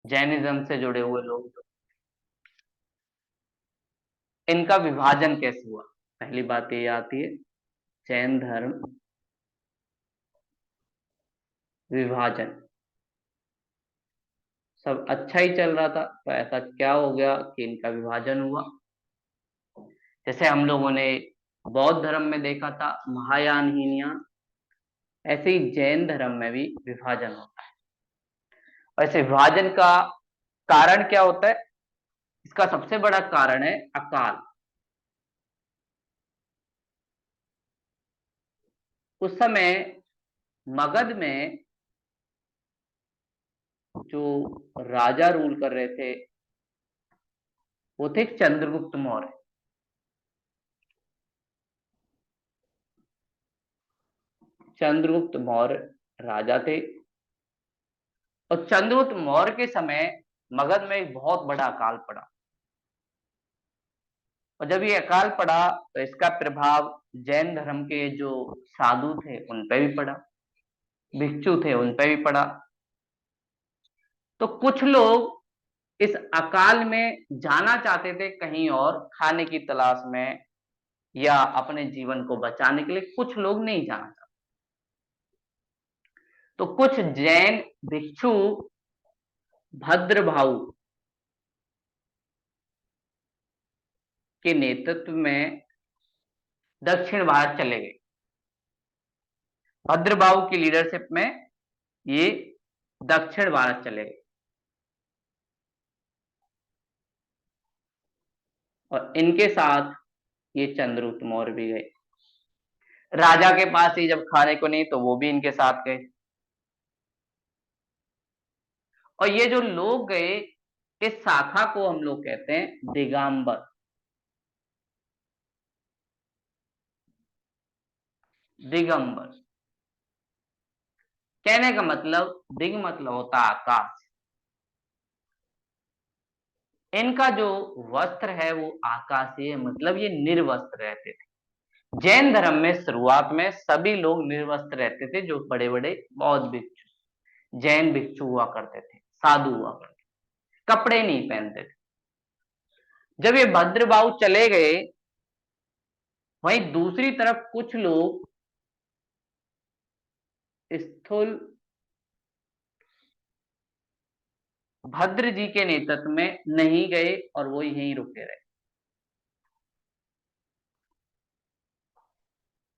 Jainism से जुड़े हुए लोग, इनका विभाजन कैसे हुआ। पहली बात ये आती है, जैन धर्म विभाजन। सब अच्छा ही चल रहा था, तो ऐसा क्या हो गया कि इनका विभाजन हुआ। जैसे हम लोगों ने बौद्ध धर्म में देखा था महायान हीनयान, ऐसे ही जैन धर्म में भी विभाजन होता है। वैसे विभाजन का कारण क्या होता है? इसका सबसे बड़ा कारण है अकाल। उस समय मगध में जो राजा रूल कर रहे थे वो थे चंद्रगुप्त मौर्य। चंद्रगुप्त मौर्य राजा थे, और चंद्रगुप्त मौर्य के समय मगध में एक बहुत बड़ा अकाल पड़ा। और जब ये अकाल पड़ा तो इसका प्रभाव जैन धर्म के जो साधु थे उन पे भी पड़ा, भिक्षु थे उन पे भी पड़ा। तो कुछ लोग इस अकाल में जाना चाहते थे कहीं और खाने की तलाश में, या अपने जीवन को बचाने के लिए कुछ लोग नहीं जाना चाहते। तो कुछ जैन भिक्षु भद्रभाऊ के नेतृत्व में दक्षिण भारत चले गए। भद्रभाऊ की लीडरशिप में ये दक्षिण भारत चले गए, और इनके साथ ये चंद्रगुप्त मौर्य भी गए। राजा के पास ही जब खाने को नहीं तो वो भी इनके साथ गए। और ये जो लोग गए, इस शाखा को हम लोग कहते हैं दिगंबर। दिगंबर कहने का मतलब, दिग मतलब होता आकाश। इनका जो वस्त्र है वो आकाशीय, मतलब ये निर्वस्त्र रहते थे। जैन धर्म में शुरुआत में सभी लोग निर्वस्त्र रहते थे, जो बड़े बड़े बौद्ध भिक्षु जैन भिक्षु हुआ करते थे, साधु हुआ करते थे, कपड़े नहीं पहनते थे। जब ये भद्रबाहु चले गए, वहीं दूसरी तरफ कुछ लोग स्थूल भद्र जी के नेतृत्व में नहीं गए और वो यहीं रुके रहे।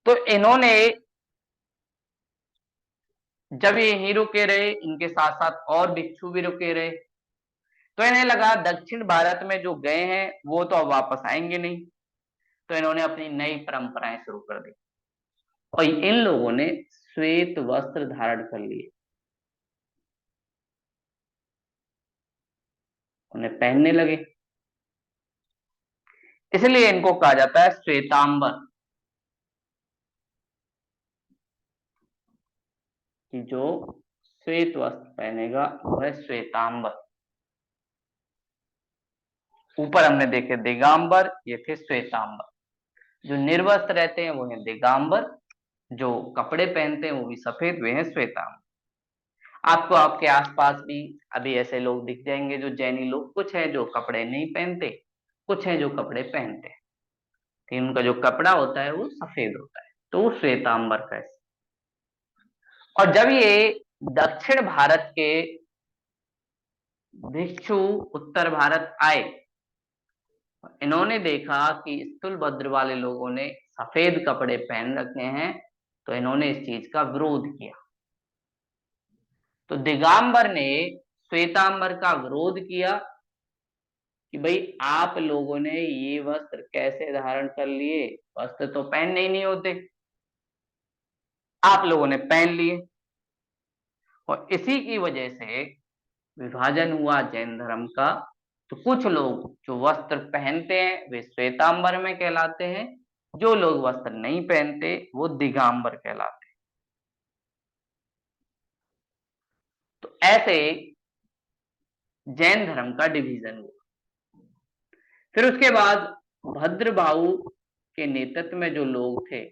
तो इन्होंने, जब ये यहीं रुके रहे, इनके साथ साथ और भिक्षु भी रुके रहे, तो इन्हें लगा दक्षिण भारत में जो गए हैं वो तो अब वापस आएंगे नहीं। तो इन्होंने अपनी नई परंपराएं शुरू कर दी, और इन लोगों ने श्वेत वस्त्र धारण कर लिए, उन्हें पहनने लगे। इसलिए इनको कहा जाता है श्वेतांबर, कि जो श्वेत वस्त्र पहनेगा वह श्वेतांबर। ऊपर हमने देखे दिगंबर, ये थे श्वेतांबर। जो निर्वस्त्र रहते हैं वो है दिगंबर, जो कपड़े पहनते हैं वो भी सफेद, वे हैं श्वेतांबर। आपको आपके आसपास भी अभी ऐसे लोग दिख जाएंगे जो जैनी लोग, कुछ हैं जो कपड़े नहीं पहनते, कुछ हैं जो कपड़े पहनते हैं, लेकिन उनका जो कपड़ा होता है वो सफेद होता है, तो वो श्वेतांबर का है। और जब ये दक्षिण भारत के भिक्षु उत्तर भारत आए, इन्होंने देखा कि स्थूलभद्र वाले लोगों ने सफेद कपड़े पहन रखे हैं, तो इन्होंने इस चीज का विरोध किया। तो दिगंबर ने श्वेतांबर का विरोध किया कि भाई आप लोगों ने ये वस्त्र कैसे धारण कर लिए, वस्त्र तो पहनने ही नहीं होते, आप लोगों ने पहन लिए। और इसी की वजह से विभाजन हुआ जैन धर्म का। तो कुछ लोग जो वस्त्र पहनते हैं वे श्वेतांबर में कहलाते हैं, जो लोग वस्त्र नहीं पहनते वो दिगंबर कहलाते हैं। तो ऐसे जैन धर्म का डिवीजन हुआ। फिर उसके बाद भद्रबाहु के नेतृत्व में जो लोग थे,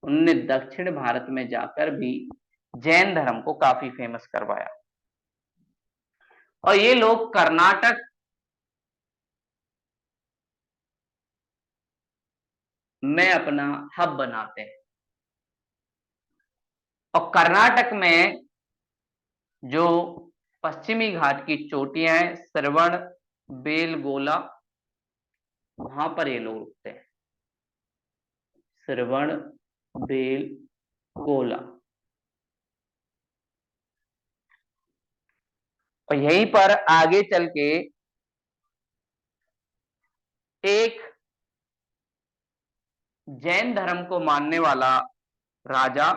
उन्होंने दक्षिण भारत में जाकर भी जैन धर्म को काफी फेमस करवाया। और ये लोग कर्नाटक में अपना हब बनाते हैं। और कर्नाटक में जो पश्चिमी घाट की चोटियां हैं, श्रवण बेलगोला, वहां पर ये लोग रुकते हैं। श्रवण बेलगोला। और यहीं पर आगे चल के एक जैन धर्म को मानने वाला राजा,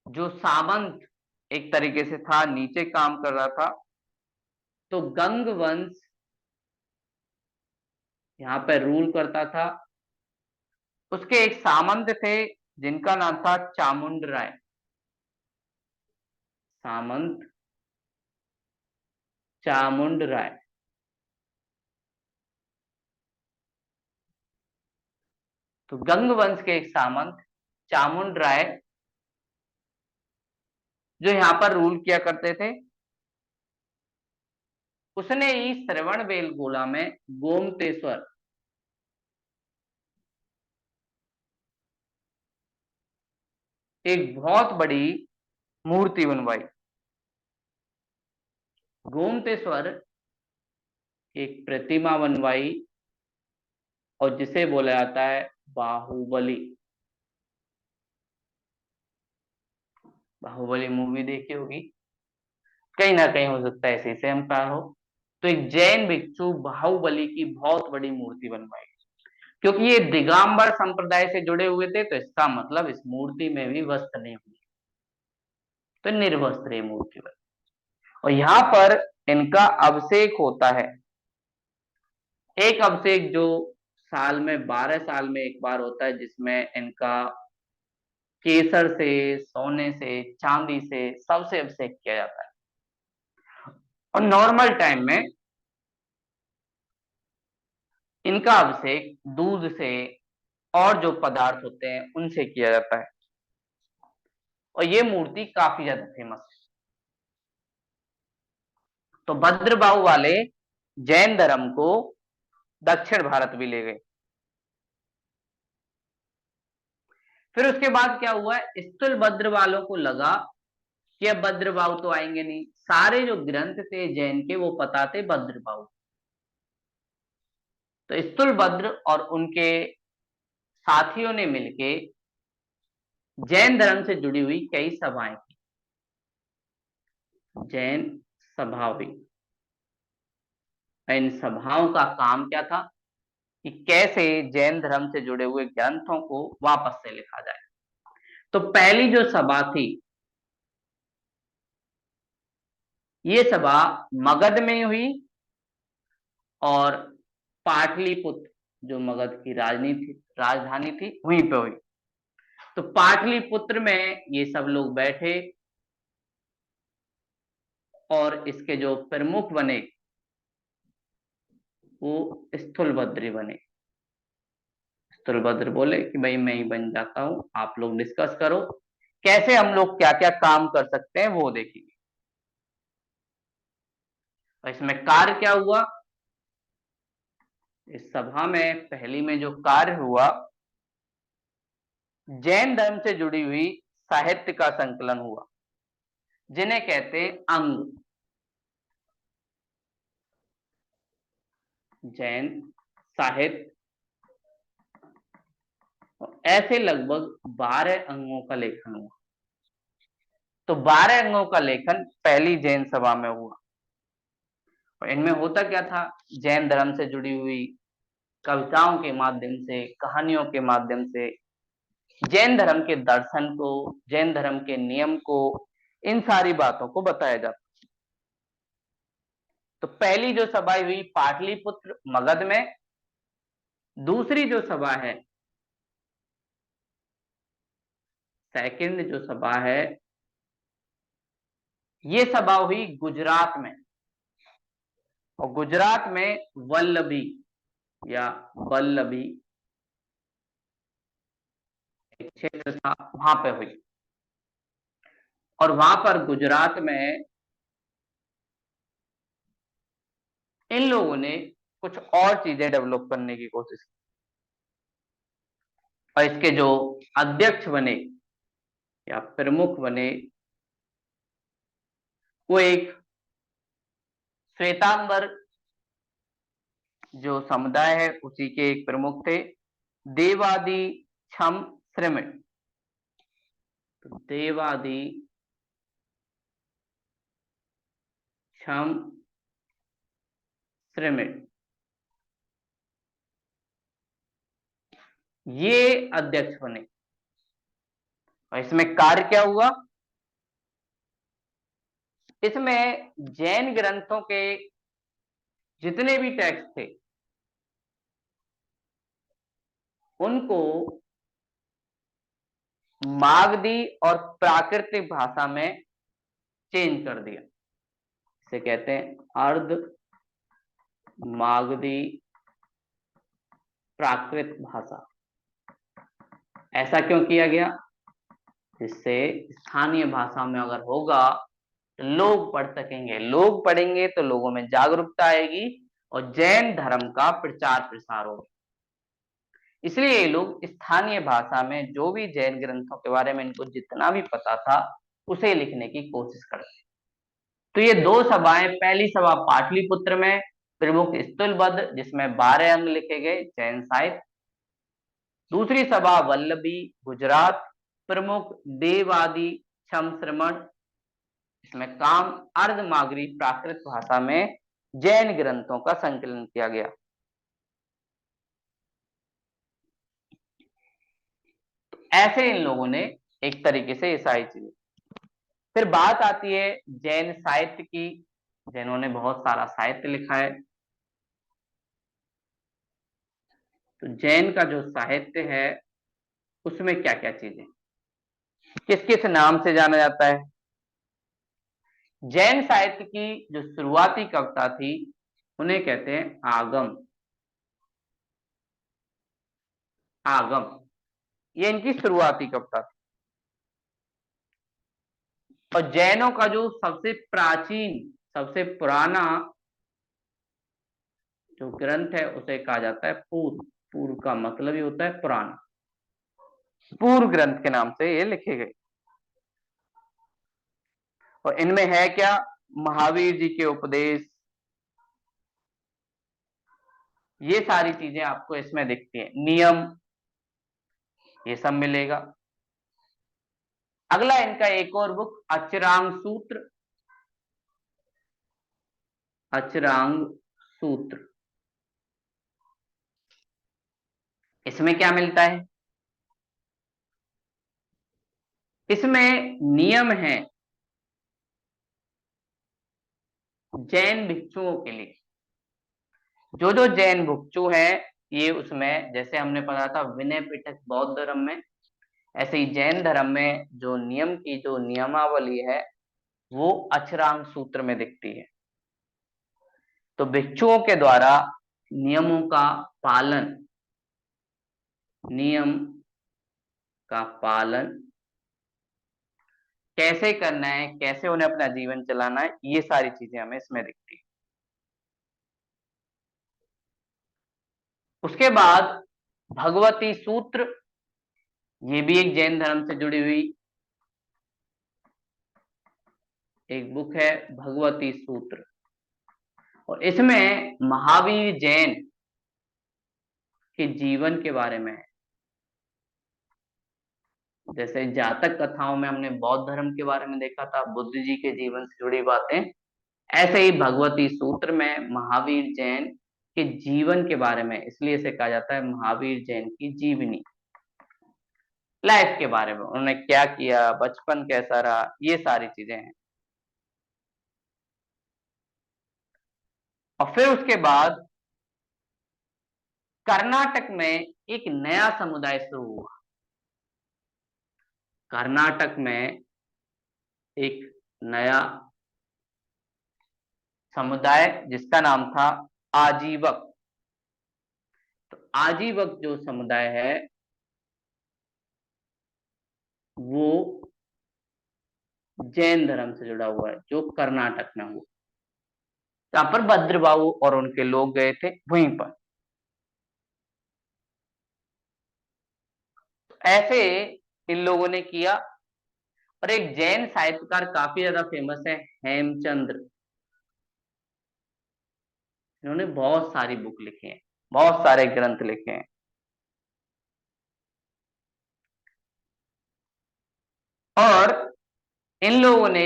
जो सामंत एक तरीके से था, नीचे काम कर रहा था, तो गंग वंश यहां पर रूल करता था। उसके एक सामंत थे जिनका नाम था चामुंड राय। सामंत चामुंड राय। तो गंग वंश के एक सामंत चामुंड राय जो यहां पर रूल किया करते थे, उसने इस श्रवण बेलगोला में गोमतेश्वर, एक बहुत बड़ी मूर्ति बनवाई। गोमतेश्वर एक प्रतिमा बनवाई, और जिसे बोला जाता है बाहुबली। बाहुबली मूवी देखी होगी, कहीं ना कहीं हो सकता है इसी से अहंकार हो। तो एक जैन भिक्षु बाहुबली की बहुत बड़ी मूर्ति बनवाई। क्योंकि ये दिगंबर संप्रदाय से जुड़े हुए थे, तो इसका मतलब इस मूर्ति में भी वस्त्र नहीं हुई, तो निर्वस्त्र ये मूर्ति बनी। और यहाँ पर इनका अभिषेक होता है। एक अभिषेक जो साल में 12 साल में एक बार होता है, जिसमें इनका केसर से, सोने से, चांदी से, सबसे अभिषेक किया जाता है। और नॉर्मल टाइम में इनका अभिषेक दूध से और जो पदार्थ होते हैं उनसे किया जाता है। और ये मूर्ति काफी ज्यादा फेमस है। तो भद्रबाहु वाले जैन धर्म को दक्षिण भारत भी ले गए। फिर उसके बाद क्या हुआ, स्थूल भद्र वालों को लगा कि अब भद्रबाहु तो आएंगे नहीं, सारे जो ग्रंथ थे जैन के वो पताते भद्रबाहु। तो स्थूल भद्र और उनके साथियों ने मिलके जैन धर्म से जुड़ी हुई कई सभाएं की। जैन सभा हुई। इन सभाओं का काम क्या था कि कैसे जैन धर्म से जुड़े हुए ग्रंथों को वापस से लिखा जाए। तो पहली जो सभा थी, ये सभा मगध में हुई, और पाटलिपुत्र जो मगध की राजधानी थी वहीं पे हुई। तो पाटलिपुत्र में ये सब लोग बैठे, और इसके जो प्रमुख बने वो स्थूलभद्री बने। स्थूलभद्र बोले कि भाई मैं ही बन जाता हूं, आप लोग डिस्कस करो कैसे हम लोग क्या क्या काम कर सकते हैं वो देखेंगे। और इसमें कार्य क्या हुआ, इस सभा में पहली में जो कार्य हुआ, जैन धर्म से जुड़ी हुई साहित्य का संकलन हुआ, जिन्हें कहते हैं अंग। जैन साहित्य। ऐसे लगभग 12 अंगों का लेखन हुआ। तो 12 अंगों का लेखन पहली जैन सभा में हुआ। और इनमें होता क्या था, जैन धर्म से जुड़ी हुई कविताओं के माध्यम से, कहानियों के माध्यम से जैन धर्म के दर्शन को, जैन धर्म के नियम को, इन सारी बातों को बताया जाता। तो पहली जो सभा हुई पाटलिपुत्र मगध में। दूसरी जो सभा है, सेकंड जो सभा है, ये सभा हुई गुजरात में। और गुजरात में वल्लभी या वल्लभी एक क्षेत्र था, वहां पे हुई। और वहां पर गुजरात में इन लोगों ने कुछ और चीजें डेवलप करने की कोशिश की और इसके जो अध्यक्ष बने या प्रमुख बने वो एक श्वेतांबर जो समुदाय है उसी के एक प्रमुख थे, देवादि छम श्रमिण। तो देवादि छम श्रमिण ये अध्यक्ष बने। और इसमें कार्य क्या हुआ, इसमें जैन ग्रंथों के जितने भी टेक्स्ट थे उनको मागधी और प्राकृतिक भाषा में चेंज कर दिया। इसे कहते हैं अर्ध मागधी प्राकृत भाषा। ऐसा क्यों किया गया, जिससे स्थानीय भाषा में अगर होगा तो लोग पढ़ सकेंगे, लोग पढ़ेंगे तो लोगों में जागरूकता आएगी और जैन धर्म का प्रचार प्रसार होगा। इसलिए ये लोग स्थानीय भाषा में जो भी जैन ग्रंथों के बारे में इनको जितना भी पता था उसे लिखने की कोशिश करते। तो ये दो सभाएं, पहली सभा पाटलिपुत्र में प्रमुख स्थूलबद्ध जिसमें 12 अंग लिखे गए जैन साहित्य, दूसरी सभा वल्लभी गुजरात प्रमुख देवादि छम श्रमण, इसमें काम अर्धमागरी प्राकृत भाषा में जैन ग्रंथों का संकलन किया गया। तो ऐसे इन लोगों ने एक तरीके से ईसाई चीज। फिर बात आती है जैन साहित्य की। जैनों ने बहुत सारा साहित्य लिखा है। तो जैन का जो साहित्य है उसमें क्या क्या चीजें किस किस नाम से जाना जाता है। जैन साहित्य की जो शुरुआती कविता थी उन्हें कहते हैं आगम। आगम ये इनकी शुरुआती कविता थी। और जैनों का जो सबसे प्राचीन सबसे पुराना जो ग्रंथ है उसे कहा जाता है पूर्व। पूर्व का मतलब ही होता है पुराना। पूर्व ग्रंथ के नाम से ये लिखे गए। और इनमें है क्या, महावीर जी के उपदेश, ये सारी चीजें आपको इसमें दिखती हैं, नियम, ये सब मिलेगा। अगला इनका एक और बुक अचरांग सूत्र। अचरांग सूत्र, इसमें क्या मिलता है, इसमें नियम है जैन भिक्षुओं के लिए। जो जो जैन भिक्षु हैं ये उसमें, जैसे हमने पढ़ा था विनय पिटक बौद्ध धर्म में, ऐसे ही जैन धर्म में जो नियम की जो नियमावली है वो अचरांग सूत्र में दिखती है। तो भिक्षुओं के द्वारा नियमों का पालन, नियम का पालन कैसे करना है, कैसे उन्हें अपना जीवन चलाना है, ये सारी चीजें हमें इसमें दिखती है। उसके बाद भगवती सूत्र, ये भी एक जैन धर्म से जुड़ी हुई एक बुक है भगवती सूत्र। और इसमें महावीर जैन के जीवन के बारे में है। जैसे जातक कथाओं में हमने बौद्ध धर्म के बारे में देखा था, बुद्ध जी के जीवन से जुड़ी बातें, ऐसे ही भगवती सूत्र में महावीर जैन के जीवन के बारे में, इसलिए इसे कहा जाता है महावीर जैन की जीवनी, लाइफ के बारे में, उन्होंने क्या किया, बचपन कैसा रहा, ये सारी चीजें हैं। और फिर उसके बाद कर्नाटक में एक नया समुदाय शुरू हुआ। कर्नाटक में एक नया समुदाय जिसका नाम था आजीवक। तो आजीवक जो समुदाय है, वो जैन धर्म से जुड़ा हुआ है, जो कर्नाटक में हुआ, जहां पर भद्रबाहु और उनके लोग गए थे वहीं पर। ऐसे इन लोगों ने किया। और एक जैन साहित्यकार काफी ज्यादा फेमस है, हेमचंद्र। इन्होंने बहुत सारी बुक लिखी हैं, बहुत सारे ग्रंथ लिखे हैं। और इन लोगों ने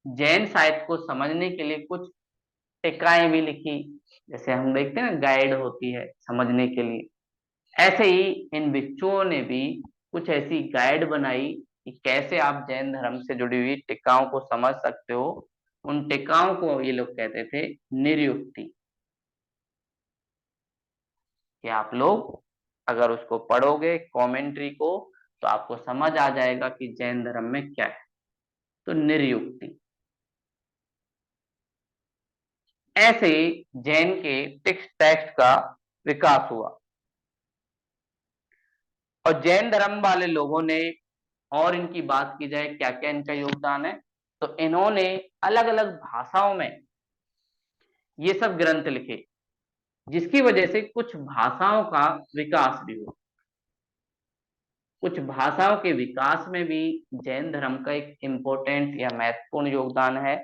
जैन साहित्य को समझने के लिए कुछ टीकाएं भी लिखी, जैसे हम देखते हैं ना गाइड होती है समझने के लिए। ऐसे ही इन भिक्षुओं ने भी कुछ ऐसी गाइड बनाई कि कैसे आप जैन धर्म से जुड़ी हुई टीकाओं को समझ सकते हो। उन टीकाओं को ये लोग कहते थे निर्युक्ति, कि आप लोग अगर उसको पढ़ोगे कमेंट्री को, तो आपको समझ आ जाएगा कि जैन धर्म में क्या है। तो निर्युक्ति। ऐसे ही जैन के टेक्स्ट टेक्स्ट का विकास हुआ। और जैन धर्म वाले लोगों ने, और इनकी बात की जाए क्या क्या इनका योगदान है, तो इन्होंने अलग अलग भाषाओं में ये सब ग्रंथ लिखे, जिसकी वजह से कुछ भाषाओं का विकास भी हुआ। कुछ भाषाओं के विकास में भी जैन धर्म का एक इम्पोर्टेंट या महत्वपूर्ण योगदान है।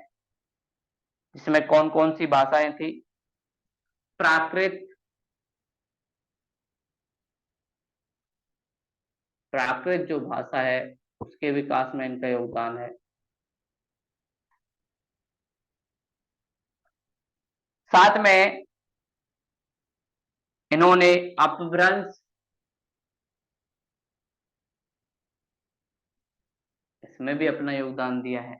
जिसमें कौन कौन सी भाषाएं थी? प्राकृत, प्राकृत जो भाषा है उसके विकास में इनका योगदान है। साथ में इन्होंने अपभ्रंश, इसमें भी अपना योगदान दिया है।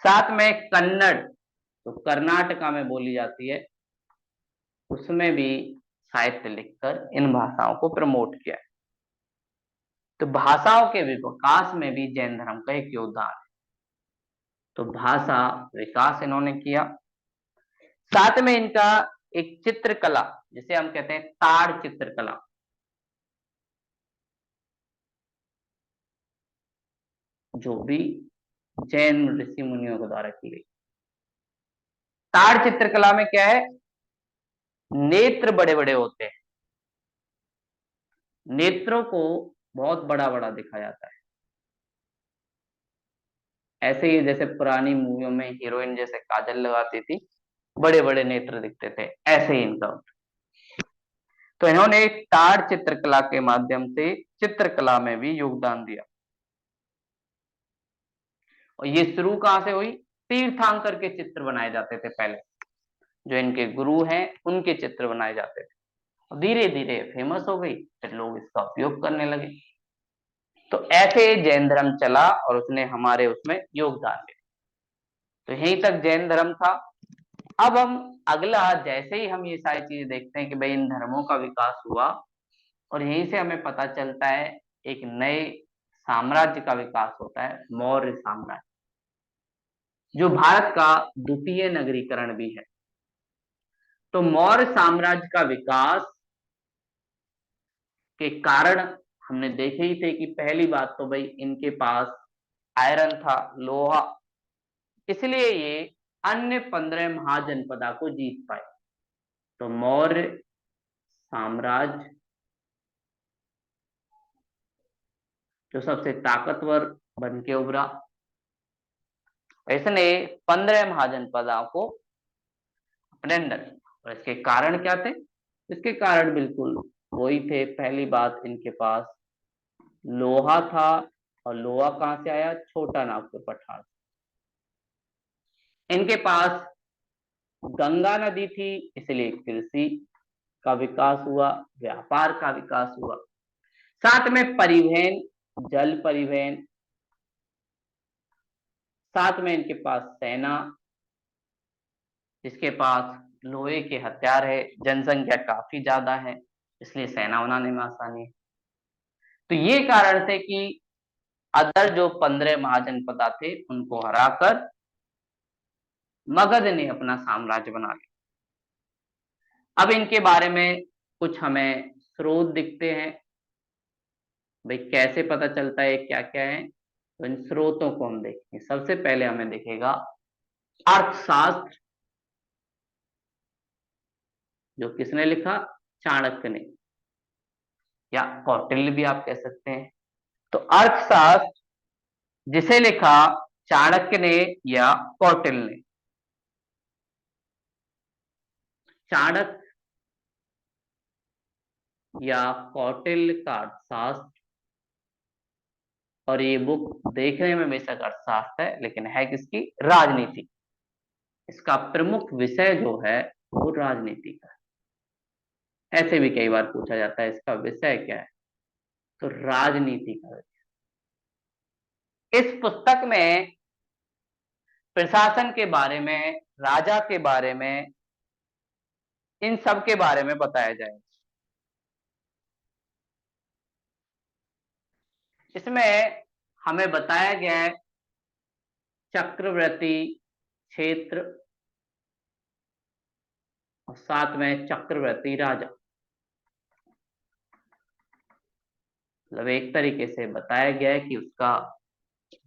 साथ में कन्नड़, तो कर्नाटका में बोली जाती है, उसमें भी साहित्य लिखकर इन भाषाओं को प्रमोट किया है। तो भाषाओं के विकास में भी जैन धर्म का एक योगदान है। तो भाषा विकास इन्होंने किया। साथ में इनका एक चित्रकला, जिसे हम कहते हैं ताड़ चित्रकला, जो भी जैन ऋषि मुनियों के द्वारा की गई। ताड़ चित्रकला में क्या है? नेत्र बड़े बड़े होते हैं, नेत्रों को बहुत बड़ा बड़ा दिखा जाता है। ऐसे ही जैसे पुरानी मूवियों में हीरोइन जैसे काजल लगाती थी, बड़े बड़े नेत्र दिखते थे, ऐसे ही इनका। तो इन्होंने ताड़ चित्रकला के माध्यम से चित्रकला में भी योगदान दिया। और ये शुरू कहां से हुई? तीर्थांकर के चित्र बनाए जाते थे पहले, जो इनके गुरु हैं उनके चित्र बनाए जाते थे। धीरे धीरे फेमस हो गई, फिर लोग इसका उपयोग करने लगे। तो ऐसे जैन धर्म चला और उसने हमारे उसमें योगदान दिया। तो यहीं तक जैन धर्म था। अब हम अगला, जैसे ही हम ये सारी चीजें देखते हैं कि भाई इन धर्मों का विकास हुआ, और यहीं से हमें पता चलता है एक नए साम्राज्य का विकास होता है, मौर्य साम्राज्य, जो भारत का द्वितीय नगरीकरण भी है। तो मौर्य साम्राज्य का विकास के कारण हमने देखे ही थे कि पहली बात तो भाई इनके पास आयरन था, लोहा, इसलिए ये अन्य 15 महाजनपदा को जीत पाए। तो मौर्य साम्राज्य जो सबसे ताकतवर बन के उभरा, इसने 15 महाजनपदाओं को अपने अंडर। और इसके कारण क्या थे? इसके कारण बिल्कुल वही थे। पहली बात, इनके पास लोहा था, और लोहा कहां से आया? छोटा नागपुर पठार। इनके पास गंगा नदी थी, इसलिए कृषि का विकास हुआ, व्यापार का विकास हुआ। साथ में परिवहन, जल परिवहन, साथ में इनके पास सेना, जिसके पास लोहे के हथियार है, जनसंख्या काफी ज्यादा है, इसलिए सेना बनाने में आसानी है। तो ये कारण थे कि अदर जो 15 महाजनपदा थे उनको हराकर मगध ने अपना साम्राज्य बना लिया। अब इनके बारे में कुछ हमें स्रोत दिखते हैं। भाई कैसे पता चलता है क्या क्या है, तो इन स्रोतों को हम देखेंगे। सबसे पहले हमें देखेगा अर्थशास्त्र, जो किसने लिखा, चाणक्य ने, या कौटिल्य भी आप कह सकते हैं। तो अर्थशास्त्र जिसे लिखा चाणक्य ने या कौटिल्य ने। चाणक्य या कौटिल्य का अर्थशास्त्र, और ये बुक देखने में बेशक अर्थशास्त्र है लेकिन है किसकी, राजनीति। इसका प्रमुख विषय जो है वो राजनीति का है। ऐसे भी कई बार पूछा जाता है इसका विषय क्या है, तो राजनीति का विषय। इस पुस्तक में प्रशासन के बारे में, राजा के बारे में, इन सब के बारे में बताया जाएगा। इसमें हमें बताया गया है चक्रवर्ती क्षेत्र और साथ में चक्रवर्ती राजा। मतलब एक तरीके से बताया गया है कि उसका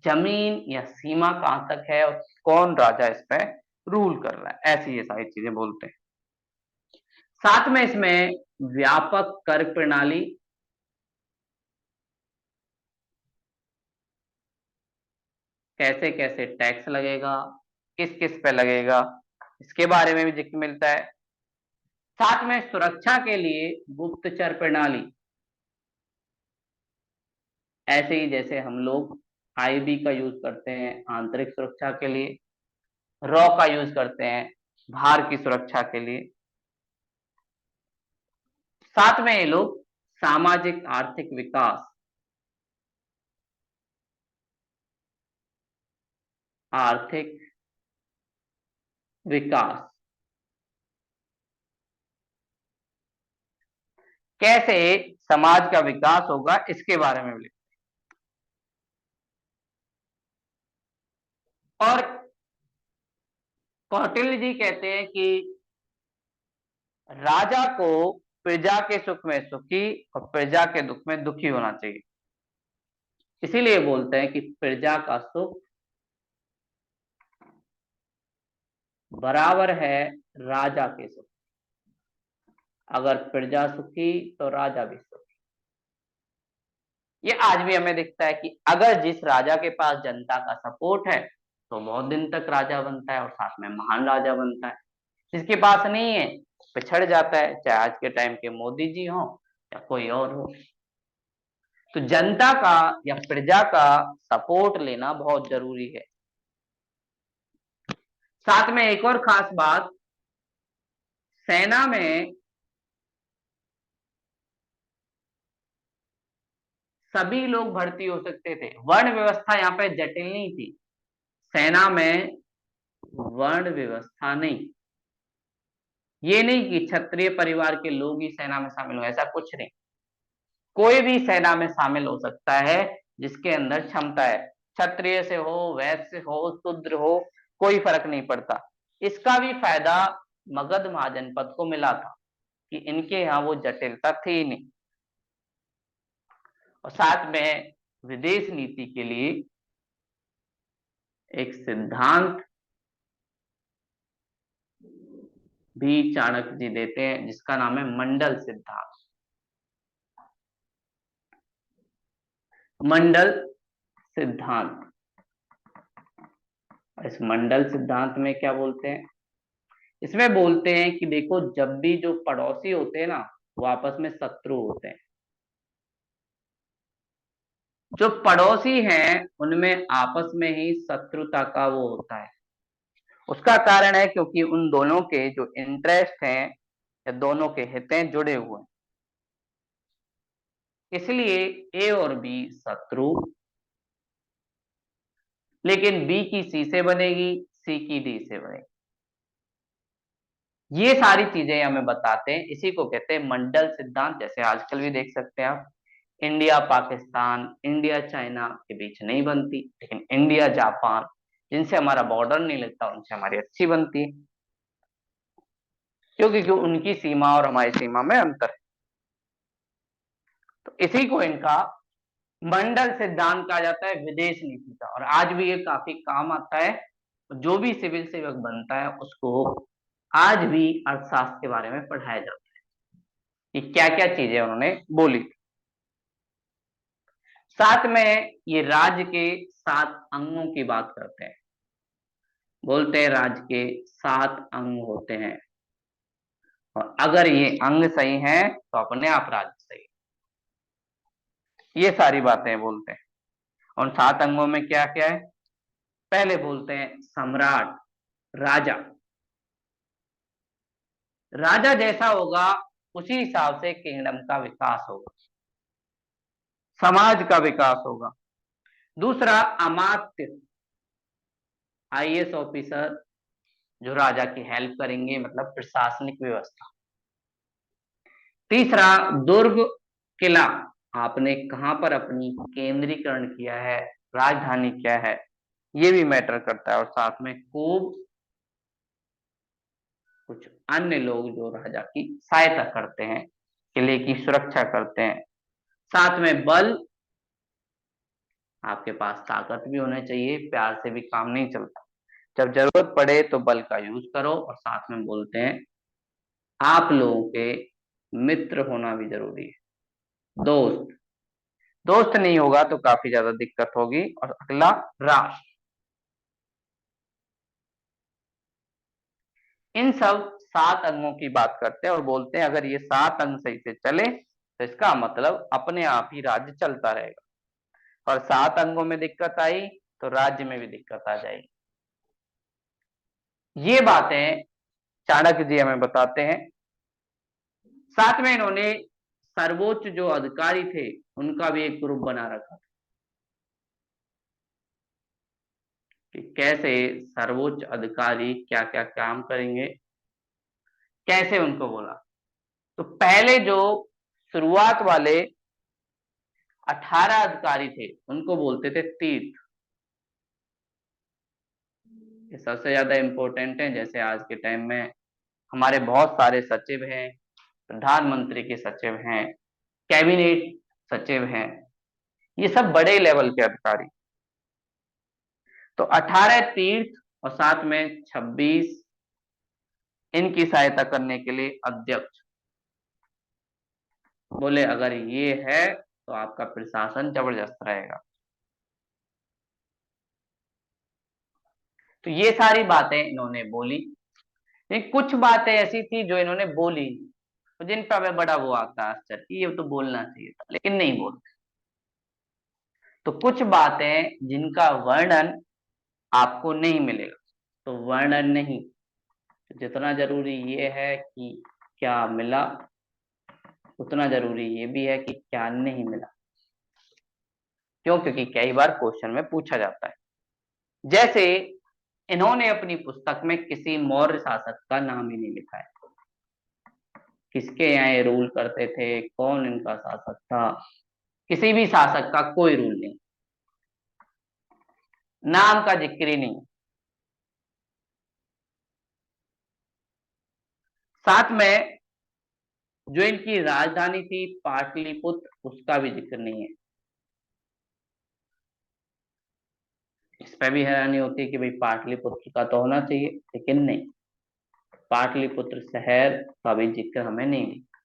जमीन या सीमा कहां तक है और कौन राजा इस पे रूल कर रहा है, ऐसी ये सारी चीजें बोलते हैं। साथ में इसमें व्यापक कर प्रणाली, कैसे कैसे टैक्स लगेगा, किस किस पे लगेगा, इसके बारे में भी जिक्र मिलता है। साथ में सुरक्षा के लिए गुप्तचर प्रणाली, ऐसे ही जैसे हम लोग आईबी का यूज करते हैं आंतरिक सुरक्षा के लिए, रॉ का यूज करते हैं बाहर की सुरक्षा के लिए। साथ में ये लोग सामाजिक आर्थिक विकास, आर्थिक विकास कैसे समाज का विकास होगा इसके बारे में भी। और कौटिल्य जी कहते हैं कि राजा को प्रजा के सुख में सुखी और प्रजा के दुख में दुखी होना चाहिए। इसीलिए बोलते हैं कि प्रजा का सुख बराबर है राजा के सुख। अगर प्रजा सुखी तो राजा भी सुखी। ये आज भी हमें दिखता है कि अगर जिस राजा के पास जनता का सपोर्ट है तो बहुत दिन तक राजा बनता है और साथ में महान राजा बनता है। जिसके पास नहीं है पिछड़ जाता है, चाहे आज के टाइम के मोदी जी हो या कोई और हो। तो जनता का या प्रजा का सपोर्ट लेना बहुत जरूरी है। साथ में एक और खास बात, सेना में सभी लोग भर्ती हो सकते थे। वर्ण व्यवस्था यहाँ पे जटिल नहीं थी। सेना में वर्ण व्यवस्था नहीं, ये नहीं कि क्षत्रिय परिवार के लोग ही सेना में शामिल हो, ऐसा कुछ नहीं। कोई भी सेना में शामिल हो सकता है जिसके अंदर क्षमता है। क्षत्रिय से हो, वैश्य हो, शूद्र हो, कोई फर्क नहीं पड़ता। इसका भी फायदा मगध महाजनपद को मिला था कि इनके यहाँ वो जटिलता थी ही नहीं। और साथ में विदेश नीति के लिए एक सिद्धांत भी चाणक्य जी देते हैं जिसका नाम है मंडल सिद्धांत। मंडल सिद्धांत, इस मंडल सिद्धांत में क्या बोलते हैं, इसमें बोलते हैं कि देखो जब भी जो पड़ोसी होते हैं ना वो आपस में शत्रु होते हैं। जो पड़ोसी हैं उनमें आपस में ही शत्रुता का वो होता है। उसका कारण है क्योंकि उन दोनों के जो इंटरेस्ट हैं या दोनों के हित हैं जुड़े हुए हैं। इसलिए ए और बी शत्रु, लेकिन बी की सी से बनेगी, सी की डी से बनेगी। ये सारी चीजें हमें बताते हैं, इसी को कहते हैं मंडल सिद्धांत। जैसे आजकल भी देख सकते हैं आप, इंडिया पाकिस्तान, इंडिया चाइना के बीच नहीं बनती, लेकिन इंडिया जापान जिनसे हमारा बॉर्डर नहीं लगता उनसे हमारी अच्छी बनती है, क्योंकि उनकी सीमा और हमारी सीमा में अंतर है। तो इसी को इनका मंडल सिद्धांत कहा जाता है विदेश नीति का, और आज भी ये काफी काम आता है। जो भी सिविल सेवक बनता है उसको आज भी अर्थशास्त्र के बारे में पढ़ाया जाता है कि क्या क्या चीजें उन्होंने बोली। साथ में ये राज्य के 7 अंगों की बात करते हैं। बोलते हैं राज्य के 7 अंग होते हैं, और अगर ये अंग सही हैं तो अपने आप राज्य सही है। ये सारी बातें बोलते हैं। और 7 अंगों में क्या क्या है? पहले बोलते हैं सम्राट, राजा। राजा जैसा होगा उसी हिसाब से किंगडम का विकास होगा, समाज का विकास होगा। दूसरा अमात्य, आईएएस ऑफिसर जो राजा की हेल्प करेंगे, मतलब प्रशासनिक व्यवस्था। तीसरा दुर्ग, किला, आपने कहां पर अपनी केंद्रीकरण किया है, राजधानी क्या है, ये भी मैटर करता है। और साथ में खूब कुछ अन्य लोग जो राजा की सहायता करते हैं, किले की सुरक्षा करते हैं। साथ में बल, आपके पास ताकत भी होनी चाहिए, प्यार से भी काम नहीं चलता, जब जरूरत पड़े तो बल का यूज करो। और साथ में बोलते हैं आप लोगों के मित्र होना भी जरूरी है, दोस्त। दोस्त नहीं होगा तो काफी ज्यादा दिक्कत होगी। और अगला राष्ट्र। इन सब 7 अंगों की बात करते हैं और बोलते हैं अगर ये 7 अंग सही से चले तो इसका मतलब अपने आप ही राज्य चलता रहेगा, और 7 अंगों में दिक्कत आई तो राज्य में भी दिक्कत आ जाएगी। ये बातें चाणक्य जी हमें बताते हैं। साथ में इन्होंने सर्वोच्च जो अधिकारी थे उनका भी एक ग्रुप बना रखा कि कैसे सर्वोच्च अधिकारी क्या क्या काम करेंगे, कैसे उनको बोला। तो पहले जो शुरुआत वाले 18 अधिकारी थे उनको बोलते थे तीर्थ। ये सबसे ज्यादा इंपॉर्टेंट है। जैसे आज के टाइम में हमारे बहुत सारे सचिव हैं, प्रधानमंत्री के सचिव हैं, कैबिनेट सचिव हैं, ये सब बड़े लेवल के अधिकारी। तो 18 तीर्थ और साथ में 26 इनकी सहायता करने के लिए अध्यक्ष। बोले अगर ये है तो आपका प्रशासन जबरदस्त रहेगा। तो ये सारी बातें इन्होंने बोली। लेकिन कुछ बातें ऐसी थी जो इन्होंने बोली तो जिन पर हमें बड़ा वो आता है आश्चर्य कि ये तो बोलना चाहिए था, लेकिन नहीं बोलते। तो कुछ बातें जिनका वर्णन आपको नहीं मिलेगा, तो वर्णन नहीं, जितना जरूरी ये है कि क्या मिला, उतना जरूरी ये भी है कि क्या नहीं मिला। क्यों? क्योंकि कई बार क्वेश्चन में पूछा जाता है। जैसे इन्होंने अपनी पुस्तक में किसी मौर्य शासक का नाम ही नहीं लिखा है, किसके यहाँ ये रूल करते थे, कौन इनका शासक था, किसी भी शासक का कोई रूल नहीं, नाम का जिक्र ही नहीं। साथ में जो इनकी राजधानी थी पाटलिपुत्र, उसका भी जिक्र नहीं है। इस पे भी हैरानी होती है कि भाई पाटलिपुत्र का तो होना चाहिए, लेकिन नहीं, पाटलिपुत्र शहर का भी जिक्र हमें नहीं मिला।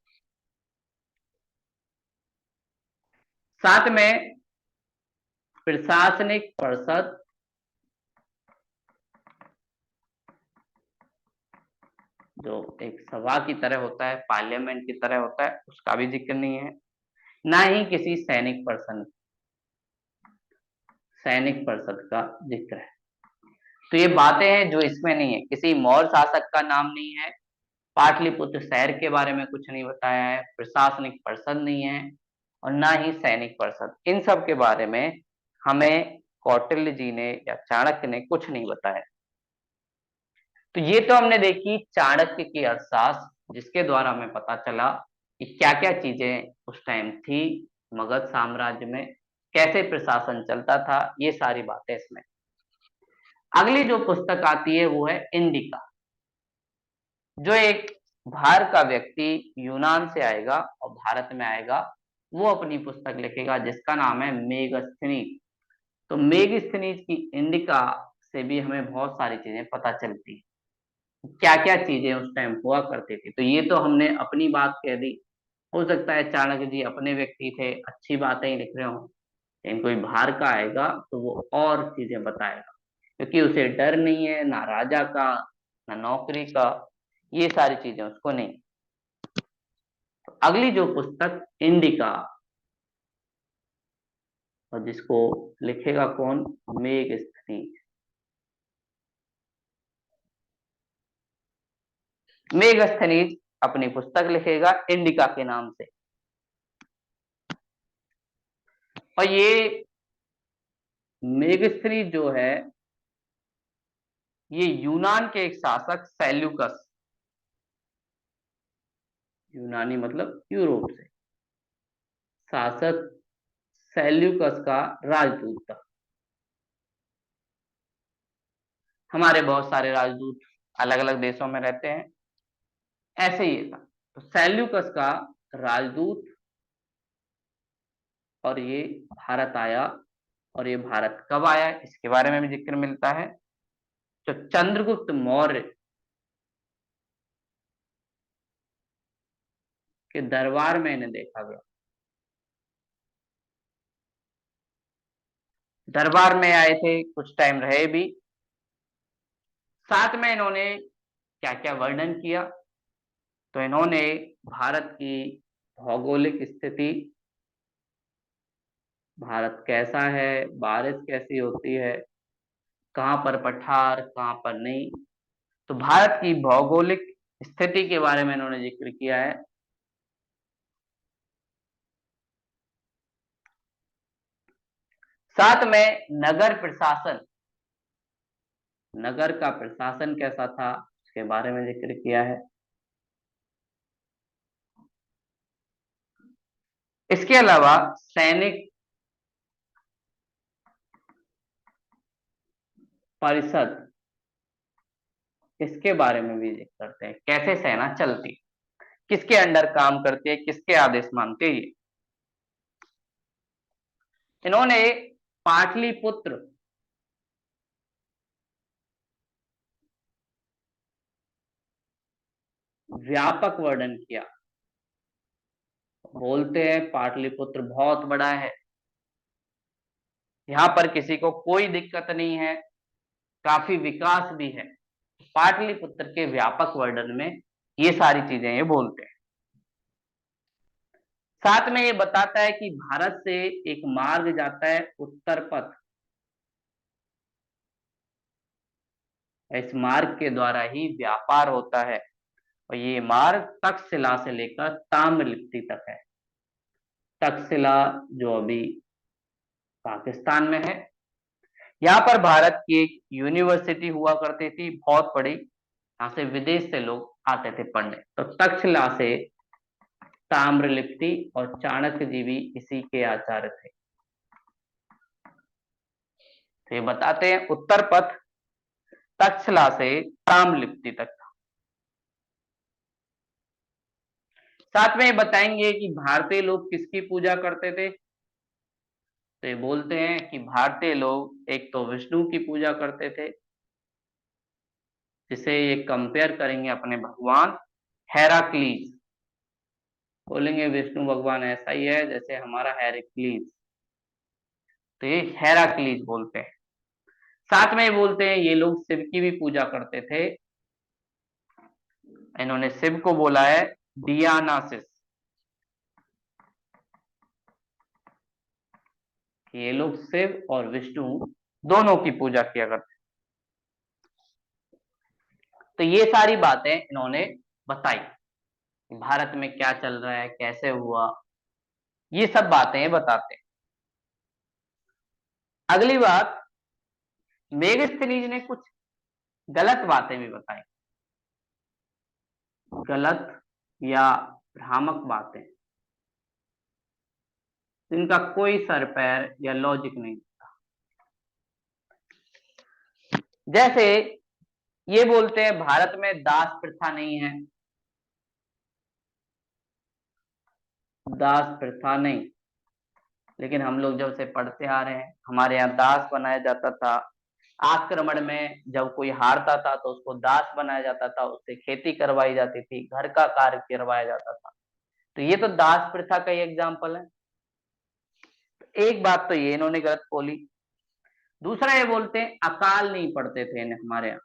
साथ में प्रशासनिक परिषद, जो एक सभा की तरह होता है, पार्लियामेंट की तरह होता है, उसका भी जिक्र नहीं है। ना ही किसी सैनिक परिषद का जिक्र है। तो ये बातें हैं जो इसमें नहीं है। किसी मौर्य शासक का नाम नहीं है, पाटलिपुत्र शहर के बारे में कुछ नहीं बताया है, प्रशासनिक परिषद नहीं है, और ना ही सैनिक परिषद। इन सब के बारे में हमें कौटिल्य जी ने या चाणक्य ने कुछ नहीं बताया। तो ये तो हमने देखी चाणक्य की अर्थशास्त्र, जिसके द्वारा हमें पता चला कि क्या क्या चीजें उस टाइम थी मगध साम्राज्य में, कैसे प्रशासन चलता था, ये सारी बातें इसमें। अगली जो पुस्तक आती है वो है इंडिका, जो एक बाहर का व्यक्ति यूनान से आएगा और भारत में आएगा वो अपनी पुस्तक लिखेगा जिसका नाम है मेगस्थनीज। तो मेगस्थनीज की इंडिका से भी हमें बहुत सारी चीजें पता चलती हैं, क्या क्या चीजें उस टाइम हुआ करती थी। तो ये तो हमने अपनी बात कह दी। हो सकता है चाणक्य जी अपने व्यक्ति थे, अच्छी बातें ही लिख रहे हो, लेकिन कोई बाहर का आएगा तो वो और चीजें बताएगा, क्योंकि उसे डर नहीं है ना राजा का ना नौकरी का, ये सारी चीजें उसको नहीं। तो अगली जो पुस्तक इंडिका, और जिसको लिखेगा कौन, मेगस्थनीज। मेगस्थनीज अपनी पुस्तक लिखेगा इंडिका के नाम से। और ये मेगस्थनीज जो है, ये यूनान के एक शासक सेल्यूकस, यूनानी मतलब यूरोप से, शासक सेल्यूकस का राजदूत था। हमारे बहुत सारे राजदूत अलग अलग देशों में रहते हैं, ऐसे ही था। तो सेल्यूकस का राजदूत, और ये भारत आया। और ये भारत कब आया इसके बारे में भी जिक्र मिलता है। तो चंद्रगुप्त मौर्य के दरबार में इन्हें देखा गया। दरबार में आए थे, कुछ टाइम रहे भी, साथ में इन्होंने क्या क्या वर्णन किया। तो इन्होंने भारत की भौगोलिक स्थिति, भारत कैसा है, बारिश कैसी होती है, कहाँ पर पठार कहाँ पर नहीं, तो भारत की भौगोलिक स्थिति के बारे में इन्होंने जिक्र किया है। साथ में नगर प्रशासन, नगर का प्रशासन कैसा था उसके बारे में जिक्र किया है। इसके अलावा सैनिक परिषद, इसके बारे में भी जिक्र करते हैं, कैसे सेना चलती, किसके अंडर काम करती है, किसके आदेश मानती है। इन्होंने पाटलिपुत्र व्यापक वर्णन किया। बोलते हैं पाटलिपुत्र बहुत बड़ा है, यहाँ पर किसी को कोई दिक्कत नहीं है, काफी विकास भी है। पाटलिपुत्र के व्यापक वर्णन में ये सारी चीजें ये बोलते हैं। साथ में ये बताता है कि भारत से एक मार्ग जाता है उत्तर पथ, इस मार्ग के द्वारा ही व्यापार होता है। और ये मार्ग तक्षशिला से लेकर ताम्रलिप्ति तक है। तक्षशिला जो अभी पाकिस्तान में है, यहाँ पर भारत की एक यूनिवर्सिटी हुआ करती थी बहुत बड़ी, यहाँ से विदेश से लोग आते थे पढ़ने। तो तक्षशिला से ताम्रलिप्ति, और चाणक्य जी भी इसी के आचार्य थे। तो ये बताते हैं उत्तर पथ तक्षशिला से ताम्रलिप्ति तक। साथ में ये बताएंगे कि भारतीय लोग किसकी पूजा करते थे। तो ये बोलते हैं कि भारतीय लोग एक तो विष्णु की पूजा करते थे, जिसे ये कंपेयर करेंगे अपने भगवान हेराक्लीज, बोलेंगे विष्णु भगवान ऐसा ही है जैसे हमारा हेराक्लीज, तो ये हेराक्लीज बोलते हैं। साथ में ये बोलते हैं ये लोग शिव की भी पूजा करते थे। इन्होंने शिव को बोला है डियानासिस, कि ये लोग शिव और विष्णु दोनों की पूजा किया करते। तो ये सारी बातें इन्होंने बताई, भारत में क्या चल रहा है, कैसे हुआ, ये सब बातें बताते हैं। अगली बात, मेगस्थनीज ने कुछ गलत बातें भी बताई, गलत या भ्रामक बातें, जिनका कोई सर पैर या लॉजिक नहीं। जैसे ये बोलते हैं भारत में दास प्रथा नहीं है, दास प्रथा नहीं, लेकिन हम लोग जब से पढ़ते आ रहे हैं हमारे यहाँ दास बनाया जाता था। आक्रमण में जब कोई हारता था तो उसको दास बनाया जाता था, उससे खेती करवाई जाती थी, घर का कार्य करवाया जाता था। तो ये तो दास प्रथा का ही एग्जाम्पल है। एक बात तो ये इन्होंने गलत बोली। दूसरा ये बोलते हैं अकाल नहीं पढ़ते थे इन्हें हमारे यहाँ,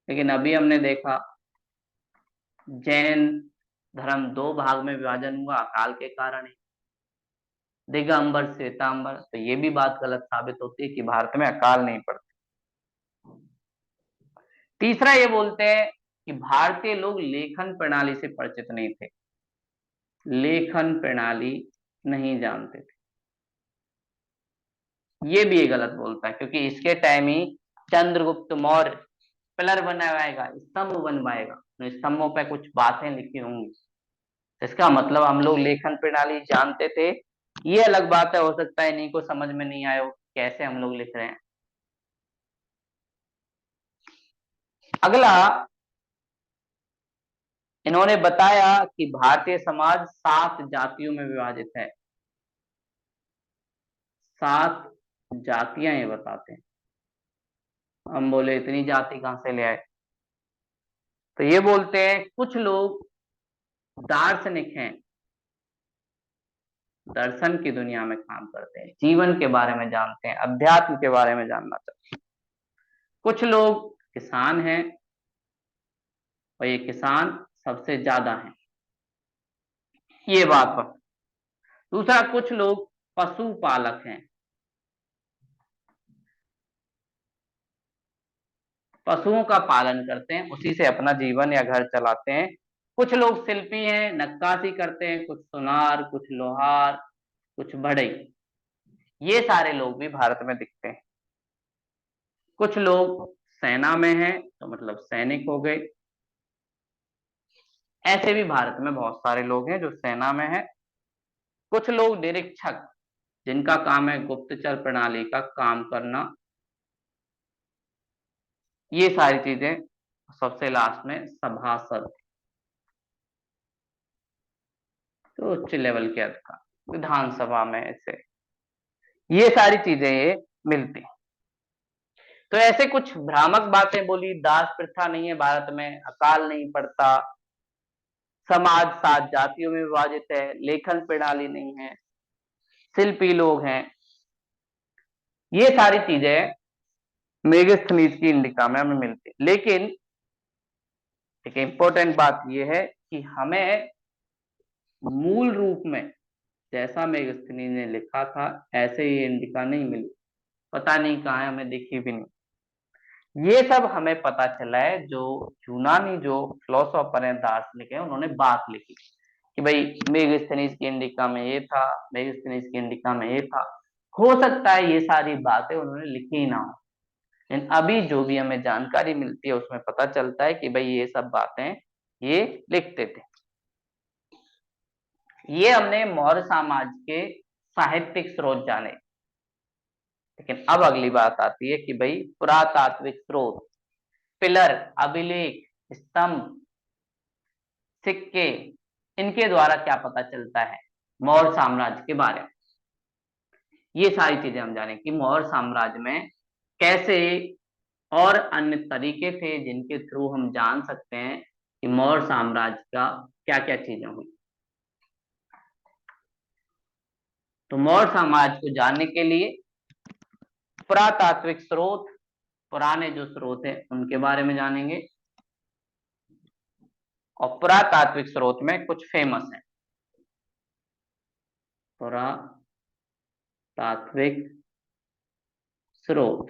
लेकिन अभी हमने देखा जैन धर्म दो भाग में विभाजन हुआ अकाल के कारण ही, दिगंबर श्वेतांबर। तो ये भी बात गलत साबित होती है कि भारत में अकाल नहीं पड़ते। तीसरा ये बोलते हैं कि भारतीय लोग लेखन प्रणाली से परिचित नहीं थे, लेखन प्रणाली नहीं जानते थे। ये भी ये गलत बोलता है, क्योंकि इसके टाइम ही चंद्रगुप्त मौर्य पिलर बनवाएगा, स्तंभ बनवाएगा, तो स्तंभों पे कुछ बातें लिखी होंगी। इसका मतलब हम लोग लेखन प्रणाली जानते थे। ये अलग बात है, हो सकता है इन्हीं को समझ में नहीं आया हो कैसे हम लोग लिख रहे हैं। अगला इन्होंने बताया कि भारतीय समाज 7 जातियों में विभाजित है। 7 जातियां ये बताते हैं। हम बोले इतनी जाति कहां से ले आए? तो ये बोलते हैं कुछ लोग दार्शनिक हैं, दर्शन की दुनिया में काम करते हैं, जीवन के बारे में जानते हैं, अध्यात्म के बारे में जानना चाहते हैं। कुछ लोग किसान हैं, और ये किसान सबसे ज्यादा हैं, ये बात पर। दूसरा, कुछ लोग पशुपालक हैं, पशुओं का पालन करते हैं, उसी से अपना जीवन या घर चलाते हैं। कुछ लोग शिल्पी हैं, नक्काशी करते हैं, कुछ सुनार, कुछ लोहार, कुछ बढ़ई। ये सारे लोग भी भारत में दिखते हैं। कुछ लोग सेना में हैं, तो मतलब सैनिक हो गए। ऐसे भी भारत में बहुत सारे लोग हैं जो सेना में हैं। कुछ लोग निरीक्षक, जिनका काम है गुप्तचर प्रणाली का काम करना। ये सारी चीजें। सबसे लास्ट में सभासद, तो उच्च लेवल के अधिकारी विधानसभा में ऐसे, ये सारी चीजें ये मिलती हैं। तो ऐसे कुछ भ्रामक बातें बोली, दास प्रथा नहीं है भारत में, अकाल नहीं पड़ता, समाज 7 जातियों में विभाजित है, लेखन प्रणाली नहीं है, शिल्पी लोग हैं। ये सारी चीजें मेगास्थनीज की इंडिका में हमें मिलती है। लेकिन एक इंपॉर्टेंट बात यह है कि हमें मूल रूप में जैसा मेगास्थनीज ने लिखा था ऐसे ही इंडिका नहीं मिली। पता नहीं कहाँ है, हमें दिखी भी नहीं। ये सब हमें पता चला है जो यूनानी जो फिलोसोफर हैं, दार्शनिक हैं, उन्होंने बात लिखी कि भाई मेगास्थनीज की इंडिका में ये था, मेगास्थनीज की इंडिका में ये था। हो सकता है ये सारी बातें उन्होंने लिखी ही ना हो, लेकिन अभी जो भी हमें जानकारी मिलती है उसमें पता चलता है कि भाई ये सब बातें ये लिखते थे। ये हमने मौर्य साम्राज्य के साहित्यिक स्रोत जाने। लेकिन अब अगली बात आती है कि भाई पुरातात्विक स्रोत, पिलर, अभिलेख, स्तंभ, सिक्के, इनके द्वारा क्या पता चलता है मौर्य साम्राज्य के बारे में। ये सारी चीजें हम जाने कि मौर्य साम्राज्य में कैसे और अन्य तरीके थे जिनके थ्रू हम जान सकते हैं कि मौर्य साम्राज्य का क्या क्या चीजें हुई। तो मौर्य साम्राज्य को जानने के लिए पुरातात्विक स्रोत, पुराने जो स्रोत हैं उनके बारे में जानेंगे। और पुरातात्विक स्रोत में कुछ फेमस हैं। पुरातात्विक स्रोत,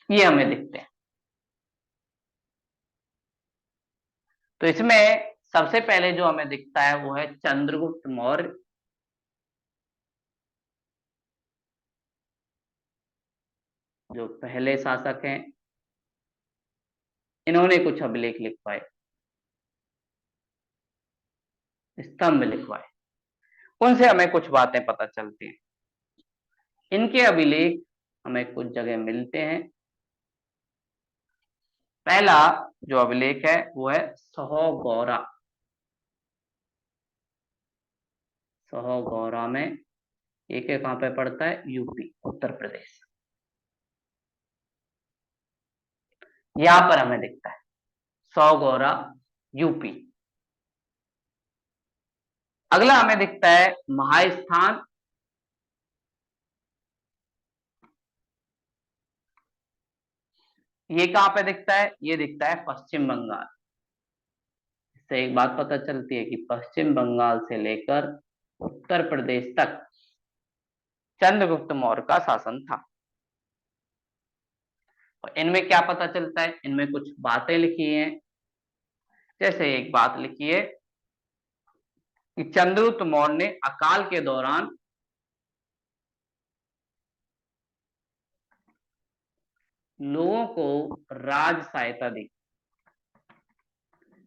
ये हमें दिखते हैं। तो इसमें सबसे पहले जो हमें दिखता है वो है चंद्रगुप्त मौर्य, जो पहले शासक हैं। इन्होंने कुछ अभिलेख लिखवाए, स्तंभ लिखवाए, उनसे हमें कुछ बातें पता चलती हैं। इनके अभिलेख हमें कुछ जगह मिलते हैं। पहला जो अभिलेख है वो है सहोगौरा। सहोगौरा में एक कहाँ पे पड़ता है? यूपी, उत्तर प्रदेश। यहां पर हमें दिखता है सौगौरा, यूपी। अगला हमें दिखता है महास्थान। ये कहां पे दिखता है? ये दिखता है पश्चिम बंगाल। इससे एक बात पता चलती है कि पश्चिम बंगाल से लेकर उत्तर प्रदेश तक चंद्रगुप्त मौर्य का शासन था। और इनमें क्या पता चलता है? इनमें कुछ बातें लिखी हैं। जैसे एक बात लिखी है कि चंद्रगुप्त मौर्य ने अकाल के दौरान लोगों को राज सहायता दी।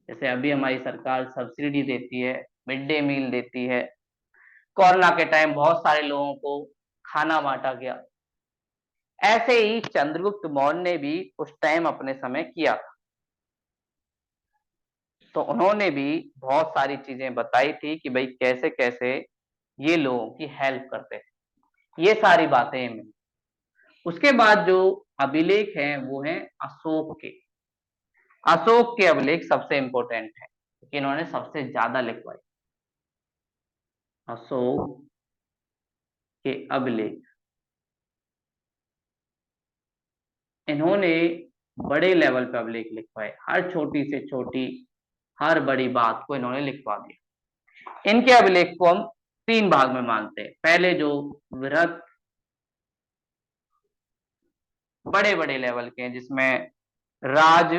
जैसे अभी हमारी सरकार सब्सिडी देती है, मिड डे मील देती है। कोरोना के टाइम बहुत सारे लोगों को खाना बांटा गया। ऐसे ही चंद्रगुप्त मौर्य ने भी उस टाइम अपने समय किया था। तो उन्होंने भी बहुत सारी चीजें बताई थी कि भाई कैसे कैसे ये लोगों की हेल्प करते हैं। ये सारी बातें में उसके बाद जो अभिलेख हैं वो हैं अशोक के। अशोक के अभिलेख सबसे इंपॉर्टेंट है क्योंकि इन्होंने सबसे ज्यादा लिखवाई। अशोक के अभिलेख, इन्होंने बड़े लेवल पे अभिलेख लिखवाए। हर छोटी से छोटी, हर बड़ी बात को इन्होंने लिखवा दिया। इनके अभिलेख को हम तीन भाग में मानते हैं। पहले जो वृहत, बड़े बड़े लेवल के हैं, जिसमें राज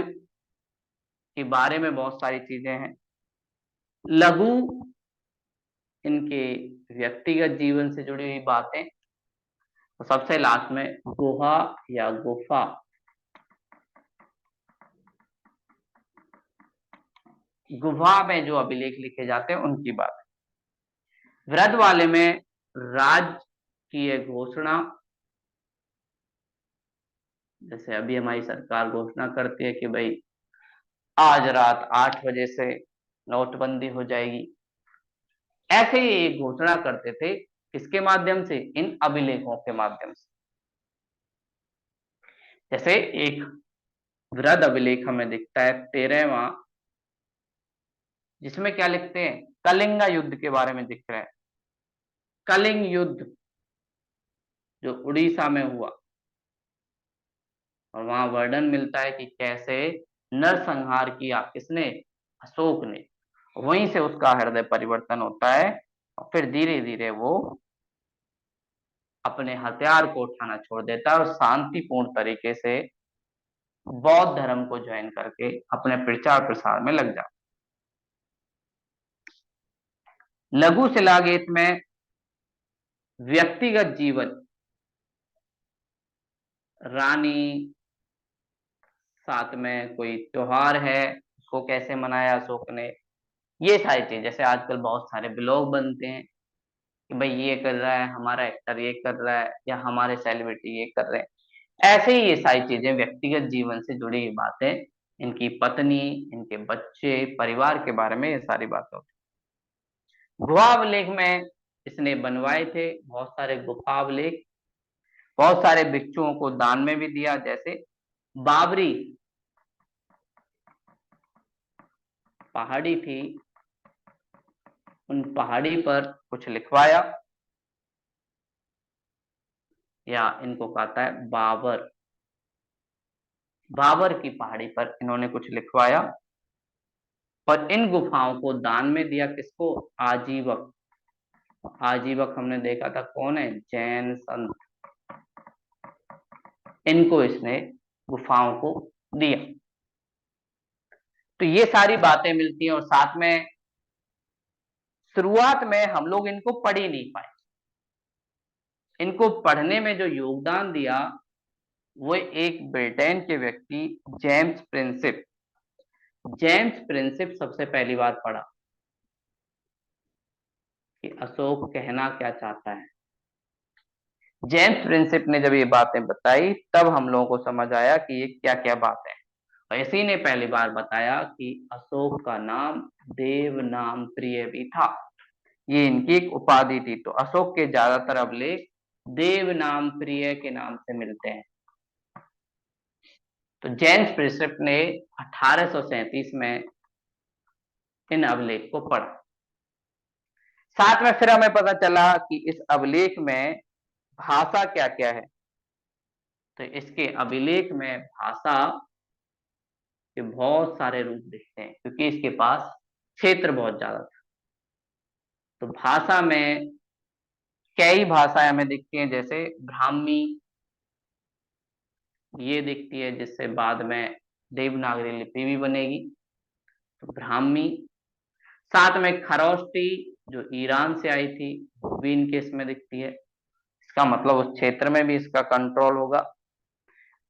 के बारे में बहुत सारी चीजें हैं। लघु, इनके व्यक्तिगत जीवन से जुड़ी हुई बातें। तो सबसे लास्ट में गुहा या गुफा, गुफा में जो अभिलेख लिखे जाते हैं उनकी बात। वृहद वाले में राज की एक घोषणा, जैसे अभी हमारी सरकार घोषणा करती है कि भाई आज रात 8 बजे से नोटबंदी हो जाएगी। ऐसे ही एक घोषणा करते थे। किसके माध्यम से? इन अभिलेखों के माध्यम से। जैसे एक वृहद अभिलेख हमें दिखता है 13वां, जिसमें क्या लिखते हैं? कलिंगा युद्ध के बारे में दिख रहा है। कलिंग युद्ध जो उड़ीसा में हुआ, और वहां वर्णन मिलता है कि कैसे नरसंहार किया। किसने? अशोक ने। वहीं से उसका हृदय परिवर्तन होता है और फिर धीरे धीरे वो अपने हथियार को उठाना छोड़ देता है और शांतिपूर्ण तरीके से बौद्ध धर्म को ज्वाइन करके अपने प्रचार प्रसार में लग जाता। लघु शिलालेख में व्यक्तिगत जीवन, रानी, साथ में कोई त्योहार है उसको कैसे मनाया अशोक ने, ये सारी चीज। जैसे आजकल बहुत सारे ब्लॉग बनते हैं कि भाई ये कर रहा है, हमारा एक्टर ये कर रहा है, या हमारे सेलिब्रिटी ये कर रहे हैं। ऐसे ही ये सारी चीजें व्यक्तिगत जीवन से जुड़ी हुई बातें, इनकी पत्नी, इनके बच्चे, परिवार के बारे में ये सारी बातें होती। गुहा अभिलेख में इसने बनवाए थे बहुत सारे गुफा अभिलेख। बहुत सारे भिक्षुओं को दान में भी दिया। जैसे बाबरी पहाड़ी थी, उन पहाड़ी पर कुछ लिखवाया, या इनको कहता है बाबर, बाबर की पहाड़ी पर इन्होंने कुछ लिखवाया। और इन गुफाओं को दान में दिया। किसको? आजीवक। आजीवक हमने देखा था कौन है? जैन संत। इनको इसने गुफाओं को दिया। तो ये सारी बातें मिलती हैं। और साथ में शुरुआत में हम लोग इनको पढ़ ही नहीं पाए। इनको पढ़ने में जो योगदान दिया वो एक ब्रिटेन के व्यक्ति जेम्स प्रिंसिप। जेम्स प्रिंसिप सबसे पहली बार पढ़ा कि अशोक कहना क्या चाहता है। जेम्स प्रिंसिप ने जब ये बातें बताई तब हम लोगों को समझ आया कि ये क्या क्या बात है। और इसी ने पहली बार बताया कि अशोक का नाम देव नाम प्रिय भी था। ये इनकी एक उपाधि थी। तो अशोक के ज्यादातर अभिलेख देव नाम प्रिय के नाम से मिलते हैं। तो जेम्स प्रिंसिप ने 1837 में इन अभिलेख को पढ़ा। साथ में फिर हमें पता चला कि इस अभिलेख में भाषा क्या क्या है। तो इसके अभिलेख में भाषा के बहुत सारे रूप दिखते हैं क्योंकि इसके पास क्षेत्र बहुत ज्यादा था। तो भाषा में कई भाषाएं हमें दिखती हैं, जैसे ब्राह्मी ये दिखती है, जिससे बाद में देवनागरी लिपि भी बनेगी। तो ब्राह्मी, साथ में खरोष्टी जो ईरान से आई थी वो भी इनके इसमें दिखती है। इसका मतलब उस क्षेत्र में भी इसका कंट्रोल होगा।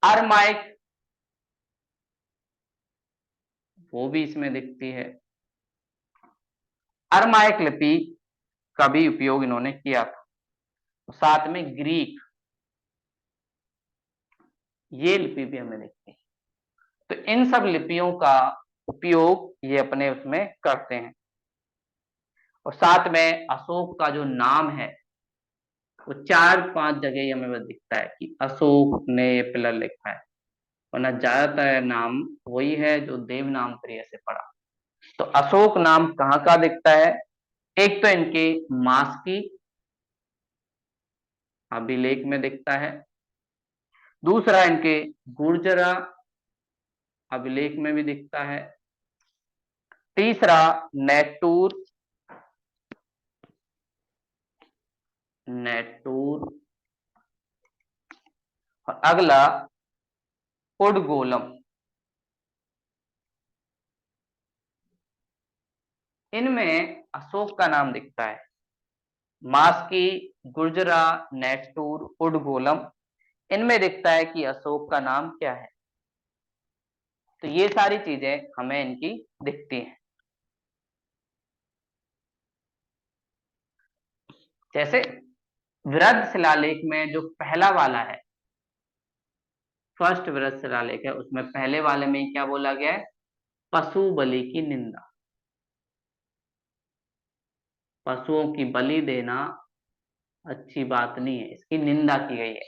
अरमाइक वो भी इसमें दिखती है। अरमाइक लिपि का भी उपयोग इन्होंने किया था। साथ में ग्रीक ये लिपि भी हमें दिखती है। तो इन सब लिपियों का उपयोग ये अपने उसमें करते हैं। और साथ में अशोक का जो नाम है वो 4-5 जगह हमें बस दिखता है कि अशोक ने पिलर लिखा है, वरना ज्यादातर नाम वही है जो देवनाम प्रिय से पढ़ा। तो अशोक नाम कहाँ का दिखता है? एक तो इनके मास की अभिलेख में दिखता है, दूसरा इनके गुर्जरा अभिलेख में भी दिखता है, तीसरा नेटूर नेटूर और अगला उडगोलम। इनमें अशोक का नाम दिखता है। मास्की, गुर्जरा, नेटूर, उडगोलम, इनमें दिखता है कि अशोक का नाम क्या है। तो ये सारी चीजें हमें इनकी दिखती हैं। जैसे वृहद शिलालेख में जो पहला वाला है, फर्स्ट वृहद शिलालेख है, उसमें पहले वाले में क्या बोला गया है? पशु बलि की निंदा। पशुओं की बलि देना अच्छी बात नहीं है, इसकी निंदा की गई है।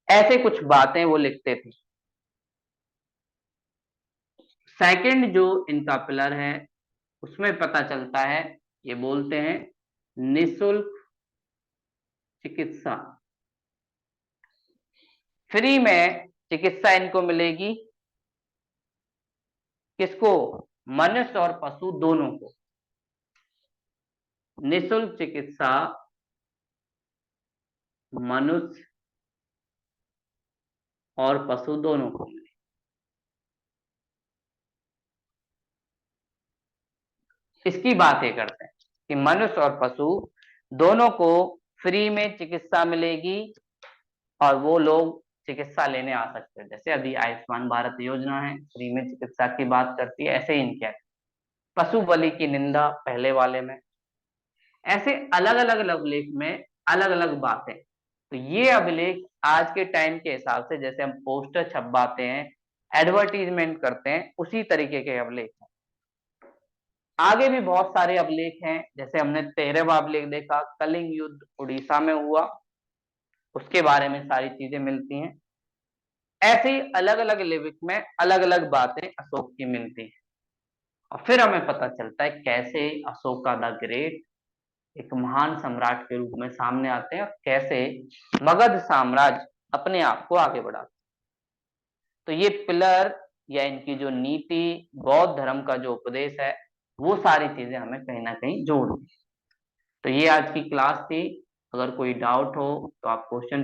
ऐसे कुछ बातें वो लिखते थे। सेकंड जो इनका पिलर है उसमें पता चलता है, ये बोलते हैं निशुल्क चिकित्सा। फ्री में चिकित्सा इनको मिलेगी। किसको? मनुष्य और पशु दोनों को निशुल्क चिकित्सा मनुष्य और पशु दोनों को मिले। इसकी बात ये करते हैं कि मनुष्य और पशु दोनों को फ्री में चिकित्सा मिलेगी और वो लोग चिकित्सा लेने आ सकते हैं। जैसे अभी आयुष्मान भारत योजना है, फ्री में चिकित्सा की बात करती है, ऐसे ही इनके पशु बलि की निंदा पहले वाले में। ऐसे अलग अलग अभिलेख में अलग अलग बातें। तो ये अभिलेख आज के टाइम के हिसाब से जैसे हम पोस्टर छपवाते हैं, एडवर्टीजमेंट करते हैं, उसी तरीके के अभिलेख हैं। आगे भी बहुत सारे अभिलेख हैं, जैसे हमने 13वां अभिलेख देखा, कलिंग युद्ध उड़ीसा में हुआ, उसके बारे में सारी चीजें मिलती हैं। ऐसे ही अलग अलग अभिलेख में अलग अलग बातें अशोक की मिलती हैं। और फिर हमें पता चलता है कैसे अशोका द ग्रेट एक महान सम्राट के रूप में सामने आते हैं और कैसे मगध साम्राज्य अपने आप को आगे बढ़ाते। तो ये पिलर या इनकी जो नीति, बौद्ध धर्म का जो उपदेश है, वो सारी चीजें हमें कहीं ना कहीं जोड़ती। तो ये आज की क्लास थी। अगर कोई डाउट हो तो आप क्वेश्चन